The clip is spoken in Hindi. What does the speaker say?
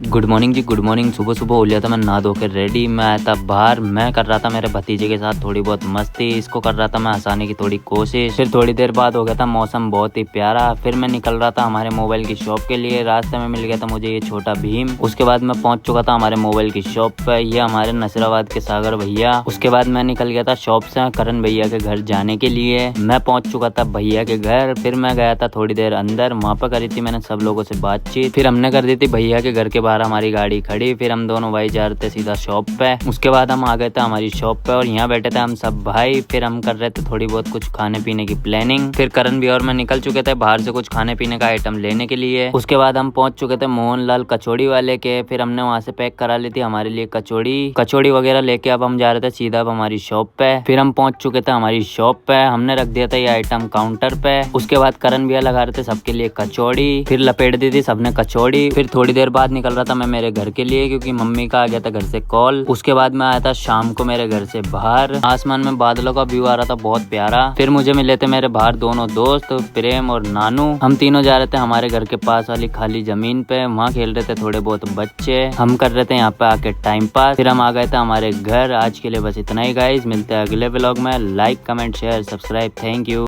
गुड मॉर्निंग जी, गुड मॉर्निंग। सुबह सुबह हो लिया था मैं नहा धो के रेडी। मैं आया था बाहर, मैं कर रहा था मेरे भतीजे के साथ थोड़ी बहुत मस्ती। इसको कर रहा था मैं हंसाने की थोड़ी कोशिश। फिर थोड़ी देर बाद हो गया था मौसम बहुत ही प्यारा। फिर मैं निकल रहा था हमारे मोबाइल की शॉप के लिए। रास्ते में मिल गया था मुझे ये छोटा भीम। उसके बाद मैं पहुंच चुका था हमारे मोबाइल की शॉप पे। ये हमारे नसीराबाद के सागर भैया। उसके बाद मैं निकल गया था शॉप से करण भैया के घर जाने के लिए। मैं पहुंच चुका था भैया के घर। फिर मैं गया था थोड़ी देर अंदर, वहाँ पर करी थी मैंने सब लोगों से बातचीत। फिर हमने कर दी थी भैया के घर के बाहर हमारी गाड़ी खड़ी। फिर हम दोनों भाई जा रहे थे सीधा शॉप पे। उसके बाद हम आ गए थे हमारी शॉप पे और यहाँ बैठे थे हम सब भाई। फिर हम कर रहे थे थोड़ी बहुत कुछ खाने पीने की प्लानिंग। फिर करण भी और मैं निकल चुके थे बाहर से कुछ खाने पीने का आइटम लेने के लिए। उसके बाद हम पहुंच चुके थे मोहनलाल कचौड़ी वाले के। फिर हमने वहाँ से पैक करा ली थी हमारे लिए कचौड़ी वगैरह लेके अब हम जा रहे थे सीधा अब हमारी शॉप पे। फिर हम पहुंच चुके थे हमारी शॉप पे। हमने रख दिया था ये आइटम काउंटर पे। उसके बाद करण भैया लगा रहे थे सबके लिए कचौड़ी। फिर लपेट दी थी सबने कचौड़ी। फिर थोड़ी देर बाद निकल रहा था मैं मेरे घर के लिए, क्योंकि मम्मी का आ गया था घर से कॉल। उसके बाद मैं आया था शाम को मेरे घर से बाहर। आसमान में बादलों का व्यू आ रहा था बहुत प्यारा। फिर मुझे मिले थे मेरे बाहर दोनों दोस्त प्रेम और नानू। हम तीनों जा रहे थे हमारे घर के पास वाली खाली जमीन पे। वहाँ खेल रहे थे थोड़े बहुत बच्चे। हम कर रहे थे यहाँ पे आके टाइम पास। फिर हम आ गए थे हमारे घर। आज के लिए बस इतना ही गाइस, मिलते हैं अगले व्लॉग में। Like comment share subscribe, thank you.